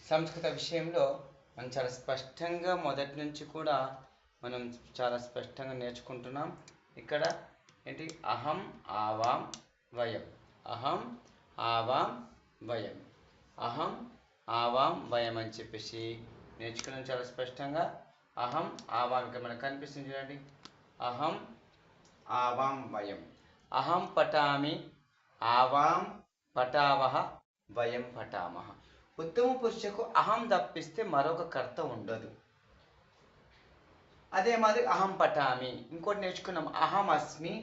సంస్కృత విషయంలో మనం చాలా స్పష్టంగా మొదటి నుంచి కూడా మనం చాలా స్పష్టంగా నేర్చుకుంటున్నాం. ఇక్కడ ఏంటి? అహం ఆవాం వయం, అహం ఆవాం వయం, అహం ఆవాం వయం అని చెప్పేసి నేర్చుకున్నాం చాలా స్పష్టంగా. అహం ఆవాం ఇక్కడ మనకు కనిపిస్తుంది చూడండి. అహం ఆవాం వయం, అహం పఠామి, ఆవాం పఠావహ, వయం పఠామహ. ఉత్తమ పురుషకు అహం తప్పిస్తే మరొక కర్త ఉండదు. అదే మాదిరి అహం పఠామి ఇంకోటి నేర్చుకున్నాం. అహం అస్మి,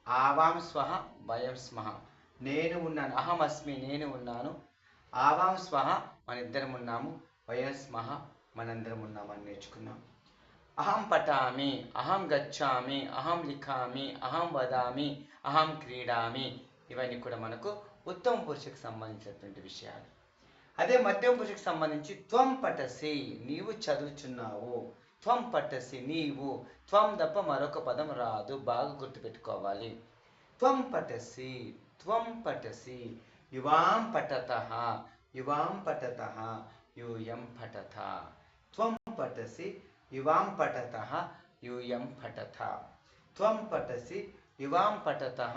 ఆవాం స్వహ, వయం స్మహ. నేను ఉన్నాను, అహం అస్మి నేను ఉన్నాను, ఆవాం స్వహ మన ఇద్దరం ఉన్నాము, వయం స్మహ మనందరం ఉన్నామని నేర్చుకున్నాం. అహం పఠామి, అహం గచ్చామి, అహం లిఖామి, అహం వదామి, అహం క్రీడామి. ఇవన్నీ కూడా మనకు ఉత్తమ పురుషకు సంబంధించినటువంటి విషయాలు. అదే మధ్యమ పురుషకు సంబంధించి త్వం పఠసి నీవు చదువుచున్నావు, త్వం పఠసి నీవు, త్వం తప్ప మరొక పదం రాదు, బాగా గుర్తుపెట్టుకోవాలి. త్వం పఠసి, త్వం పఠసి, యువాం పఠతః, యువాం పఠతః, యూయం పఠత. త్వం పఠసి యువాం పఠతః, యూయం పఠత. త్వం పఠసి యువాం పఠతః,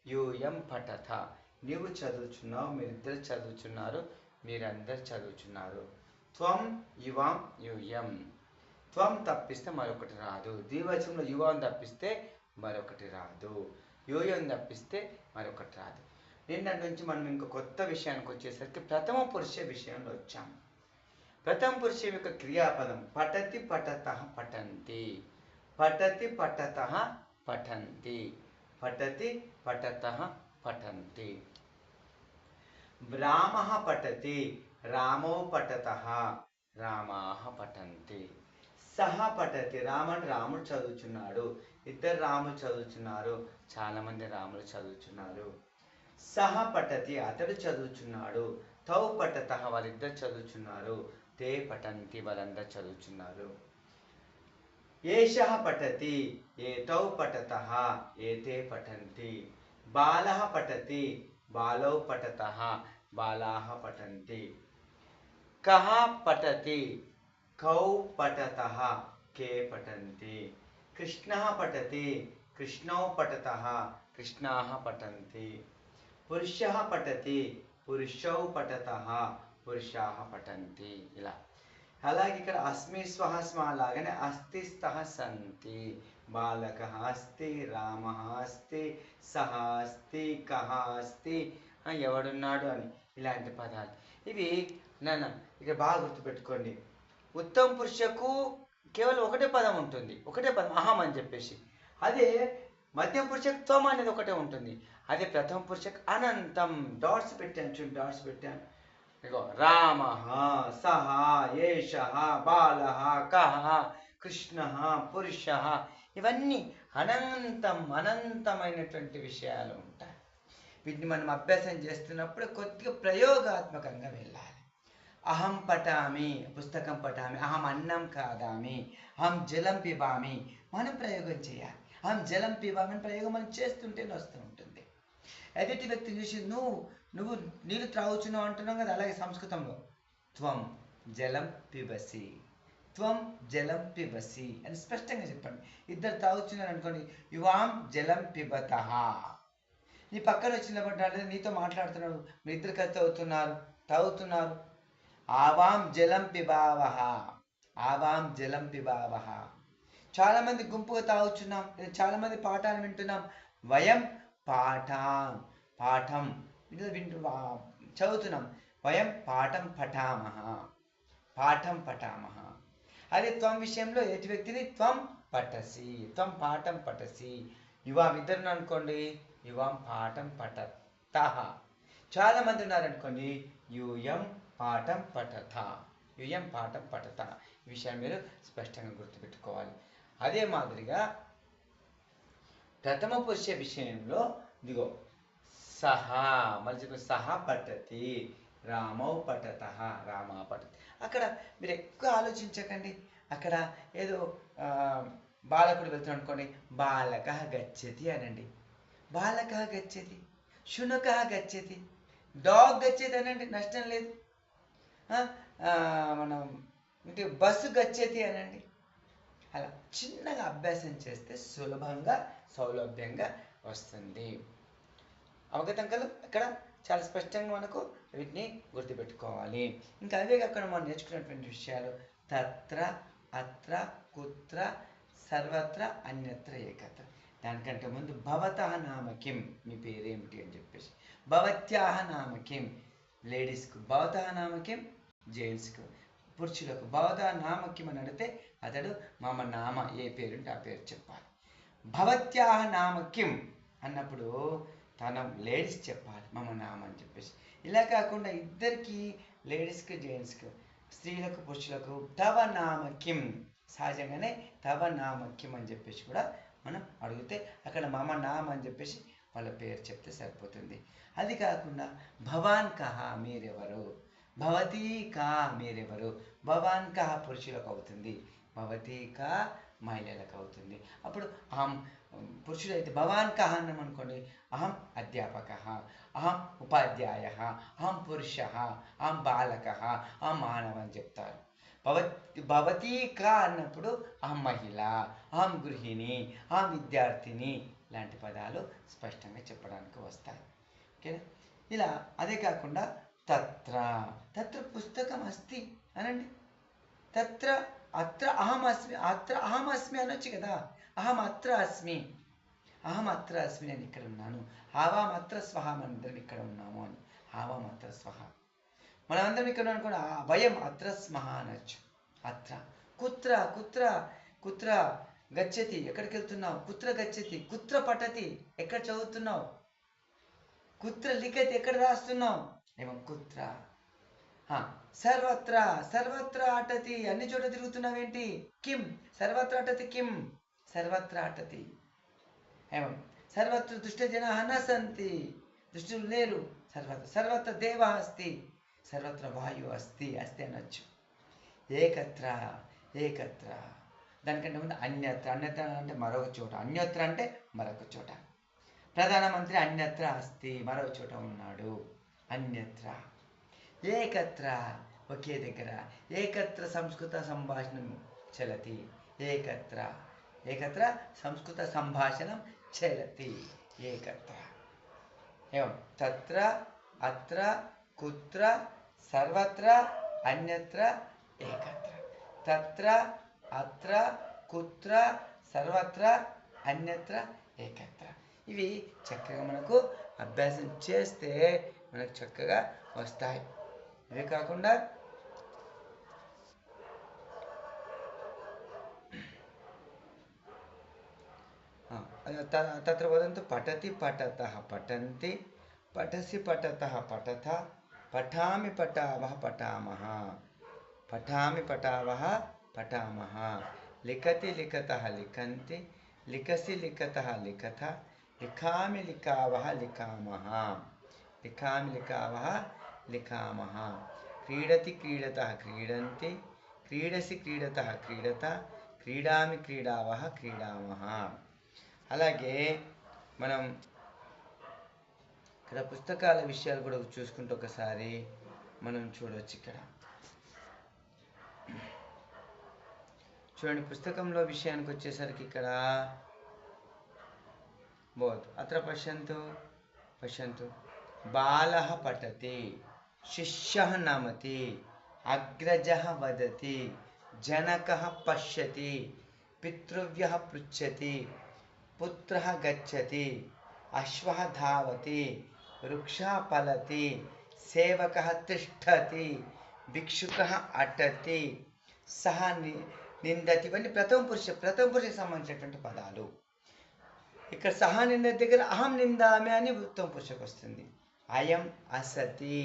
యూయం పఠత. నీవు చదువుచున్నావు, మీరిద్దరు చదువుచున్నారు, మీరందరు చదువుచున్నారు. త్వం యువాం యూయం. త్వం తప్పిస్తే మరొకటి రాదు. ద్వివచనంలో యువాం తప్పిస్తే మరొకటి రాదు, యూయం తప్పిస్తే మరొకటి రాదు. నిన్నటి నుంచి మనం ఇంకో కొత్త విషయానికి వచ్చేసరికి ప్రథమ పురుష విషయంలో వచ్చాం. ప్రథమ పురుష యొక్క క్రియాపదం పఠతి పఠతః పఠంతి, పఠతి పఠతః పఠంతి, పఠతి పఠతః పఠంతి. రామః పఠతి, రామో పఠతః, రామాః పఠంతి. సహ పఠతి, రాముడు చదువుచున్నాడు, ఇద్దరు రాములు చదువుచున్నారు, చాలా మంది రాములు చదువుచున్నారు. సహ పఠతి అతడు చదువుచున్నాడు, తౌ పఠతః వాళ్ళిద్దరు చదువుచున్నారు, తే పఠంతి వాళ్ళందరూ చదువుచున్నారు. ఏషః పఠతి, ఏతౌ పఠతః, ఏతే పఠంతి. బాలః పఠతి, బాలౌ పఠతః, బాలాః పఠంతి. కః పఠతి, కౌ పఠతః, కే పఠంతి. కృష్ణః పఠతి, కృష్ణౌ పఠతః, కృష్ణాః పఠంతి. పురుషః పఠతి, పురుషౌ పఠతః, పురుషాః పఠంతి. ఇలా అలాగే ఇక్కడ అస్మి స్వహ స్మ లాగానే అస్తి స్తః సంతి, బాలకః అస్తి, రామః అస్తి, సహ అస్తి, కః అస్తి, ఎవడున్నాడు అని ఇలాంటి పదాలు. ఇవి నాన్న ఇక బాగా గుర్తుపెట్టుకోండి. ఉత్తమ పురుషకు కేవలం ఒకటే పదం ఉంటుంది, ఒకటే పదం అహం అని చెప్పేసి. అదే మధ్యమ పురుషకు త్వం అనేది ఒకటే ఉంటుంది. అదే ప్రథమ పురుషకు అనంతం. డాట్స్ పెట్టాను చూడండి, డాట్స్ పెట్టాను. ఇగో రామః, సహ, ఏషః, బాలః, కః, కృష్ణః, పురుషః. ఇవన్నీ అనంతమైనటువంటి విషయాలు ఉంటాయి. వీటిని మనం అభ్యాసం చేస్తున్నప్పుడు కొద్దిగా ప్రయోగాత్మకంగా వెళ్ళాలి. అహం పఠామి, పుస్తకం పఠామి, అహం అన్నం ఖాదామి, అహం జలం పిబామి, మనం ప్రయోగం చేయాలి. అహం జలం పిబామి ప్రయోగం మనం చేస్తుంటేనే వస్తూ ఉంటుంది. ఎదుటి వ్యక్తిని చూసి నువ్వు నీళ్ళు త్రాగుచున్నావు అంటున్నాం కదా, అలాగే సంస్కృతంలో త్వం జలం పిబసి, త్వం జలం పిబసి అని స్పష్టంగా చెప్పండి. ఇద్దరు తాగుచున్నారు అనుకోండి, యువాం జలం పిబతః. నీ పక్కన వచ్చినప్పుడు నీతో మాట్లాడుతున్నాడు, మీ ఇద్దరు కలిసి తాగుతున్నారు. ఆవాం జలం పిబావహ, ఆవాం జలం పిబావహ. చాలా మంది గుంపుగా తాగుచున్నాం, చాలా మంది పాఠాలు వింటున్నాం. వయం పాఠం చదువుతున్నాం. వయం పాఠం పఠామహ, పాఠం పఠామహ. అదే త్వం విషయంలో ఎటు వ్యక్తిని త్వం పఠసి, త్వం పాఠం పఠసి. యువాం ఇద్దరు అనుకోండి, యువాం పాఠం పఠతః. చాలా మంది ఉన్నారనుకోండి, యూయం పాఠం పఠత, యూయం పాఠం పఠత. ఈ విషయాన్ని మీరు స్పష్టంగా గుర్తుపెట్టుకోవాలి. అదే మాదిరిగా ప్రథమ పురుష విషయంలో ఇదిగో సహ, మళ్ళీ సహ పఠతి, రామౌ పఠతః, రామా పఠతి. అక్కడ మీరు ఎక్కువ ఆలోచించకండి. అక్కడ ఏదో బాలకుడు వెళ్తున్నాడు అనుకోండి, బాలకః గచ్చతి అనండి, బాలకః గచ్చతి, శునకః గచ్చతి, డాగ్ గచ్చతి అనండి, నష్టం లేదు. మనం అంటే బస్సు గచ్చేది అనండి. అలా చిన్నగా అభ్యాసం చేస్తే సులభంగా సౌలభ్యంగా వస్తుంది. అవగతం కదా. ఇక్కడ చాలా స్పష్టంగా మనకు వీటిని గుర్తుపెట్టుకోవాలి. ఇంకా అవే కాకుండా మనం నేర్చుకున్నటువంటి విషయాలు తత్ర, అత్ర, కుత్ర, సర్వత్ర, అన్యత్ర, ఏకత్ర. దానికంటే ముందు భవతః నామ కిం, మీ పేరేమిటి అని చెప్పేసి. భవత్యాహ నామ కిం, లేడీస్కు. భవతః నామ కిం, జెంట్స్కు. పురుషులకు భవతః నామ కిం అని అడిగితే అతడు మమ నామ, ఏ పేరుంటే ఆ పేరు చెప్పాలి. భవత్యాహ నామ కిం అన్నప్పుడు తన లేడీస్ చెప్పాలి మమ నామ అని చెప్పేసి. ఇలా కాకుండా ఇద్దరికి, లేడీస్కి జెంట్స్కి, స్త్రీలకు పురుషులకు తవ నామ కిం, సహజంగానే తవ నామ కిం అని చెప్పేసి కూడా మనం అడిగితే అక్కడ మమ నామ అని చెప్పేసి వాళ్ళ పేరు చెప్తే సరిపోతుంది. అది కాకుండా భవాన్ కహ, మీరెవరు. భవతీ కా, మీరెవరు. భవాన్ కహ పురుషులకు అవుతుంది, భవతీ కా మహిళలకు అవుతుంది. అప్పుడు అహం పురుషుడైతే భవాన్ కహ అన్నాం అనుకోండి, అహం అధ్యాపక, అహం ఉపాధ్యాయ, అహం పురుష, అహం బాలక, అహం మానవ అని చెప్తారు. భవతీ కా అన్నప్పుడు అహం మహిళ, అహం గృహిణి, అహం విద్యార్థిని లాంటి పదాలు స్పష్టంగా చెప్పడానికి వస్తాయి. ఓకేనా. ఇలా అదే కాకుండా తత్ర, తత్ర పుస్తకం అస్తి అనండి. తత్ర, అత్ర అహం అస్మి, అత్ర అహం అస్మి అనొచ్చు కదా. అహం అత్ర అస్మి, అహం అత్ర అస్మి, నేను ఇక్కడ ఉన్నాను. హావాం అత్ర స్వహ, మనందరం ఇక్కడ ఉన్నాము అని. హావాం అత్ర స్వహ, మనందరం ఇక్కడ అనుకోండి. వయం అత్ర స్మహ అనొచ్చు. అత్ర. కుత్ర, కుత్ర, కుత్ర గచ్చతి, ఎక్కడికి వెళ్తున్నావు. కుత్ర గచ్చతి, కుత్ర పఠతి, ఎక్కడ చదువుతున్నావు. కుత్ర లిఖతి, ఎక్కడ రాస్తున్నావు. ఏమో కుత్ర. సర్వత్ర, సర్వత్ర అటతి, అన్ని చోట తిరుగుతున్నావేంటి. కిం, సర్వత్ర అటతి కిం, సర్వత్ర అటతి. ఏమం సర్వత్ర దుష్టజనాః న సంతి, దుష్టులు లేరు. సర్వత్ర, సర్వత్ర దేవः అస్తి, సర్వత్ర వాయువు అస్తి, అస్తి అనొచ్చు. ఏకత్ర, ఏకత్ర. దానికంటే ముందు అన్యత్ర, అన్యత్ర అంటే మరొక చోట, అన్యత్ర అంటే మరొక చోట. ప్రధానమంత్రి అన్యత్ర అస్తి, మరొక చోట ఉన్నాడు. అన్యత్ర. ఏకత్ర, ఒకే దగ్గర. ఏకత్ర సంస్కృత సంభాషణం చలతి. ఏకత్ర, ఏకత్ర సంస్కృత సంభాషణం చలతి. ఏకత్ర. ఏం తత్ర, అత్ర, కుత్ర, సర్వత్ర, అన్యత్ర, ఏకత్ర. తత్ర, అత్ర, కుత్ర, సర్వత్ర, అన్యత్ర, ఏకత్ర. ఇవి చక్కగా మనకు అభ్యాసం చేస్తే మనకు చక్కగా వస్తాయి. ఇవే కాకుండా తత్ర వదంతు పఠతి పఠతః పఠంతి, పఠసి పఠతః పఠత, పఠామి పఠావః పఠామః, పఠామి పఠావః పఠామః, లిఖతి లిఖతః లిఖంతి, లిఖసి లిఖతః లిఖత, లిఖామి లిఖావః లిఖామః, లిఖామి లిఖావః లిఖామః, క్రీడతి క్రీడతః క్రీడంతి, క్రీడసి క్రీడతః క్రీడత, క్రీడామి క్రీడావః క్రీడామః. అలాగే మనం ఇక్కడ పుస్తకాల విషయాలు కూడా చూసుకుంటూ ఒకసారి మనం చూడవచ్చు. ఇక్కడ చూడండి, పుస్తకంలో విషయానికి వచ్చేసరికి ఇక్కడ బోత్ అత్ర పశ్యంతు, పశ్యంతు. బాలః పఠతి, శిష్యః నమతి, అగ్రజః వదతి, జనకః పశ్యతి, పితృవ్యః పృచ్చతి, పుత్రః గచ్చతి, అశ్వః ధావతి, వృక్షः ఫలతి, సేవకः తిష్టతి, భిక్షుకः అటతి, సహ నిందతి. ఇవన్నీ ప్రథమ పురుషకి సంబంధించినటువంటి పదాలు. ఇక్కడ సహ నిందతి దగ్గర అహం నిందామి అని ఉత్తమ పురుషకు వస్తుంది. అయం అసతి,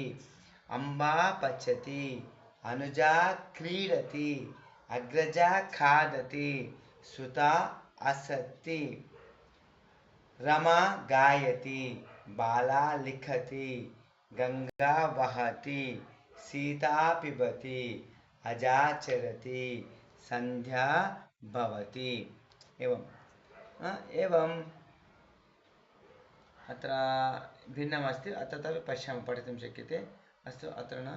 అంబా పచ్చతి, అనుజా క్రీడతి, అగ్రజా ఖాదతి, సుత అసతి, రమా గాయతి, బాలా లిఖతి, గంగా వహతి, సీతా పిబతి, అజాచరతి, సంధ్యా భవతి. एवं अत्र भिन्नमस्ति, तथापि पश्यामः, पठितुं शक्यते. अस्तु, अत्र न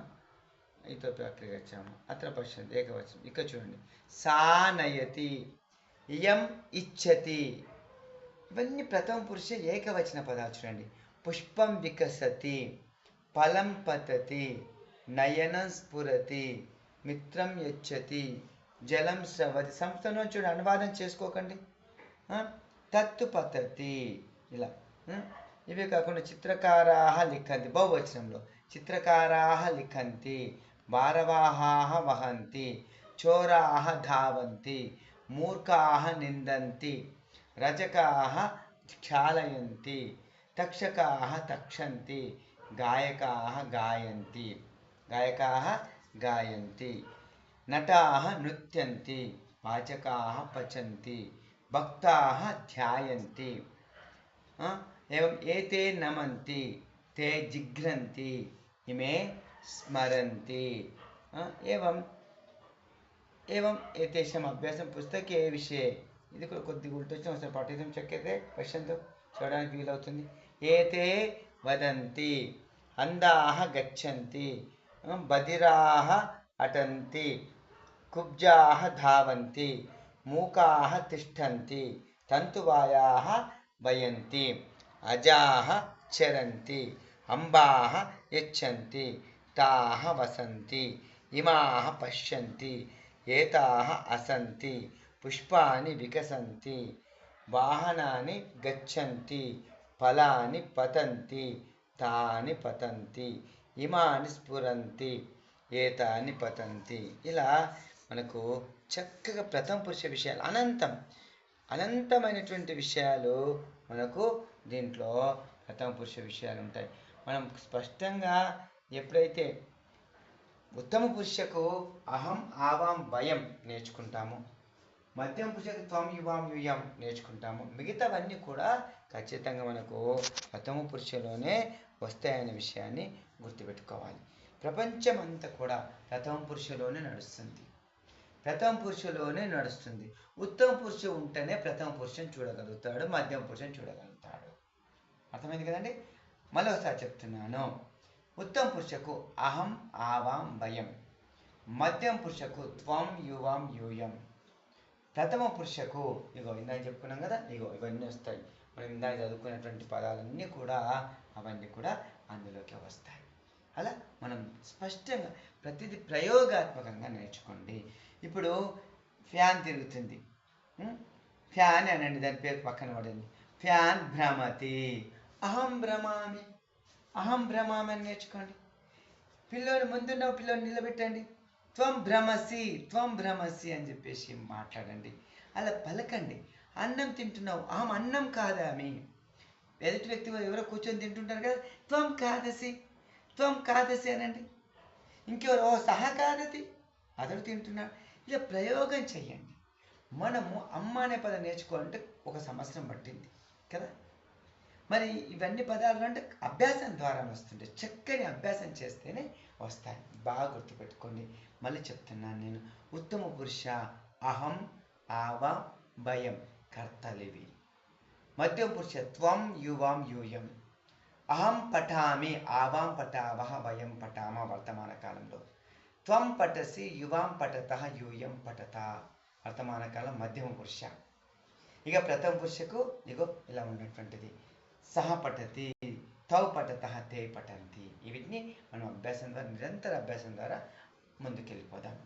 ఇతోపి అక్కడికి వచ్చాము. అత్ర పశ్యంతి ఏకవచనం. ఇక్కడ చూడండి, సా నయతి, ఇయం ఇచ్చతి, ఇవన్నీ ప్రథమ పురుష ఏకవచన పదాలు. చూడండి, పుష్పం వికసతి, ఫలం పతతి, నయనం స్ఫురతి, మిత్రం యచ్చతి, జలం స్రవతి. సంస్థలో చూడండి, అనువాదం చేసుకోకండి. తత్తు పతతి, ఇలా. ఇవే కాకుండా చిత్రకారాः లిఖంతి, బహువచనంలో చిత్రకారాः లిఖంతి, భారవాహాः వహంతి, చోరాः ధావంతి, మూర్ఖాः నిందంతి, రజకాः క్షాళయంతి, తక్షకాः తక్షంతి, గాయకాः గాయంతి, నటాः నృత్యంతి, వాచకాः పచంతి, భక్తాः ధ్యాయంతి. एवं एते नमन्ति, ते जिघ्रन्ति, इमे स्मरन्ति. एवं एतेषाम् अभ्यासं पुस्तके विषये. ఇది కూడా కొద్దిగా ఉల్టొచ్చిన ఒకసారి పఠితం చక్కైతే పశ్యంతో చూడడానికి వీలవుతుంది. ఏతే వదంతి, అందాః గచ్చంతి, బధిరాः అటంతి, కుబ్జాः ధావంతి, మూకాः తిష్టంతి, తంతువాయాः వయంతి, అజాః చరంతి, అంబాః యచ్చంతి, తాః వసంతి, ఇమాః పశ్యంతి, ఏతాః అసంతి, పుష్పాని వికసంతి, వాహనాని గచ్చంతి, ఫలాని పతంతి, తాని పతంతి, ఇమాని స్ఫురంతి, ఏతాని పతంతి. ఇలా మనకు చక్కగా ప్రథమ పురుష విషయాలు అనంతమైనటువంటి విషయాలు మనకు దీంట్లో ప్రథమ పురుష విషయాలు ఉంటాయి. మనం స్పష్టంగా ఎప్పుడైతే ఉత్తమ పురుషకు అహం ఆవాం వయం నేర్చుకుంటాము, మధ్యమ పురుషకు త్వం యువాం యూయం నేర్చుకుంటాము, మిగతావన్నీ కూడా ఖచ్చితంగా మనకు ప్రథమ పురుషలోనే వస్తాయనే విషయాన్ని గుర్తుపెట్టుకోవాలి. ప్రపంచం అంతా కూడా ప్రథమ పురుషలోనే నడుస్తుంది. ఉత్తమ పురుష ఉంటేనే ప్రథమ పురుషం చూడగలుగుతాడు, మధ్యమ పురుషం చూడగలుగుతాడు. అర్థమైంది కదండి? మళ్ళీ ఒకసారి చెప్తున్నాను. ఉత్తమ పురుషకు అహం ఆవాం వయం, మధ్యమ పురుషకు త్వం యువాం యూయం, ప్రథమ పురుషకు ఇగో ఇందాక చెప్పుకున్నాం కదా, ఇవన్నీ వస్తాయి. మనం ఇందాక చదువుకున్నటువంటి పదాలన్నీ కూడా అవన్నీ కూడా అందులోకి వస్తాయి. అలా మనం స్పష్టంగా ప్రతిదీ ప్రయోగాత్మకంగా నేర్చుకోండి. ఇప్పుడు ఫ్యాన్ తిరుగుతుంది, ఫ్యాన్ అనండి, దాని పేరు పక్కన పడింది. ఫ్యాన్ భ్రమతి, అహం భ్రమామి అని నేర్చుకోండి. ముందున్న పిల్లోని నిలబెట్టండి, త్వం భ్రమసి అని చెప్పేసి మాట్లాడండి. అలా పలకండి. అన్నం తింటున్నావు, అహం అన్నం కాదామి. ఎదుటి వ్యక్తి ఎవరో కూర్చొని తింటుంటారు కదా, త్వం కాదసి అనండి. ఇంకెవరో సహా కాదతి, అతడు తింటున్నాడు. ఇలా ప్రయోగం చెయ్యండి. మనము అమ్మ అనే పదం నేర్చుకోవాలంటే 1 సంవత్సరం పట్టింది కదా. మరి ఇవన్నీ పదాలు అంటే అభ్యాసం ద్వారా వస్తుంటాయి. చక్కని అభ్యాసం చేస్తేనే వస్తాయి. బాగా గుర్తుపెట్టుకోండి. మళ్ళీ చెప్తున్నాను నేను. ఉత్తమ పురుష అహం ఆవాం వయం కర్తలివి. మధ్యమ పురుష త్వం యువాం యూయం. అహం పఠామి, ఆవాం పఠావః, వయం పఠామ వర్తమాన కాలంలో. త్వం పఠసి, యువాం పఠతః, యూయం పఠత వర్తమాన కాలం మధ్యమ పురుష. ఇక ప్రథమ పురుషకు ఇగో ఇలా ఉన్నటువంటిది. సహ పఠతి, తౌ పఠతః, తే పఠంతి. వీటిని మనం అభ్యాసం ద్వారా, నిరంతర అభ్యాసం ద్వారా ముందుకెళ్ళిపోదాం.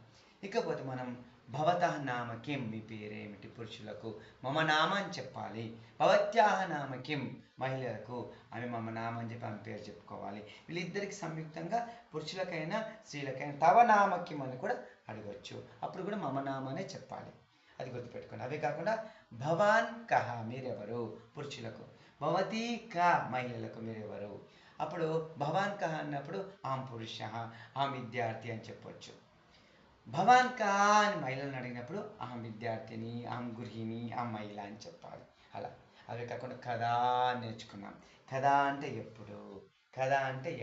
ఇకపోతే మనం భవతః నామ కిం, మీ పేరేమిటి పురుషులకు, మమ నామ అని చెప్పాలి. భవత్యాహ నామ కిం, మహిళలకు ఆమె మమ నామ అని చెప్పి ఆమె పేరు చెప్పుకోవాలి. వీళ్ళిద్దరికి సంయుక్తంగా పురుషులకైనా స్త్రీలకైనా తవ నామ కిం అని కూడా అడగవచ్చు. అప్పుడు కూడా మమ నామనే చెప్పాలి. అది గుర్తుపెట్టుకోండి. అవే కాకుండా భవాన్ కహ, మీరెవరు పురుషులకు, భవతీ క మహిళలకు మీరెవరు. అప్పుడు భవాన్ కహ అన్నప్పుడు ఆం పురుష, ఆం విద్యార్థి అని చెప్పవచ్చు. భవాన్ కా అని మహిళలను అడిగినప్పుడు అహం విద్యార్థిని, అహం గృహిణి, అహం మహిళ అని చెప్పాలి. అలా అవే కాకుండా కదా నేర్చుకున్నాం. కదా అంటే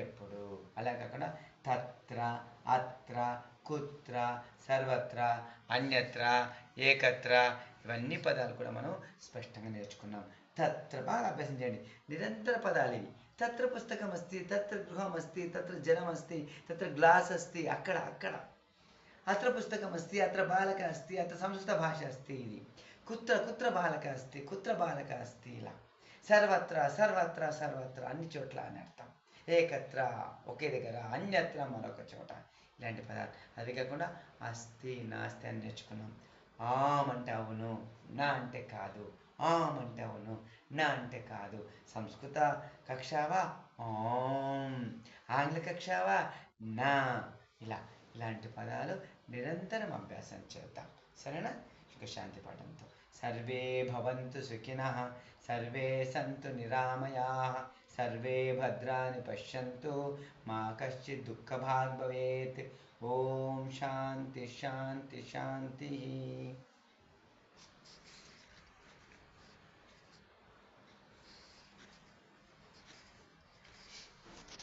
ఎప్పుడు, అలా కాకుండా తత్ర, అత్ర, కుత్ర, సర్వత్ర, అన్యత్ర, ఏకత్ర, ఇవన్నీ పదాలు కూడా మనం స్పష్టంగా నేర్చుకున్నాం. తత్ర బాగా అభ్యాసం చేయండి. నిరంతర పదాలు ఇవి. తత్ర పుస్తకమస్తి, తత్ర గృహమస్తి, తత్ర జలమస్తి, తత్ర గ్లాస్ అస్తి, అక్కడ అక్కడ. అత్ర పుస్తకమస్తి, అత్ర బాలక అస్తి, అత్ర సంస్కృత భాష అస్తి. ఇది కుత్ర కుత్ర బాలక అస్తి, కుత్ర బాలక అస్తి. ఇలా సర్వత్ర సర్వత్ర సర్వత్ర అన్ని చోట్ల అని అర్థం. ఏకత్ర ఒకే దగ్గర, అన్యత్ర మరొక చోట. ఇలాంటి పదాలు. అది కాకుండా అస్తి నాస్తి అని నేర్చుకున్నాం. ఆమ్ అంటే అవును, నా అంటే కాదు. ఆమ్ అంటే అవును, నా అంటే కాదు. సంస్కృత కక్షావా, ఆమ్. ఆంగ్ల కక్షావా, నా. ఇలాంటి పదాలు నిరంతరం అభ్యాసం చేద్దాం. సరేనా? ఇక శాంతి పాఠంతో సర్వే భవంతు సుఖినః, సర్వే సంతు నిరామయాః, సర్వే భద్రాణి పశ్యంతు, మా కశ్చిత్ దుఃఖభాగ్ భవేత్. ఓం శాంతి శాంతి శాంతి.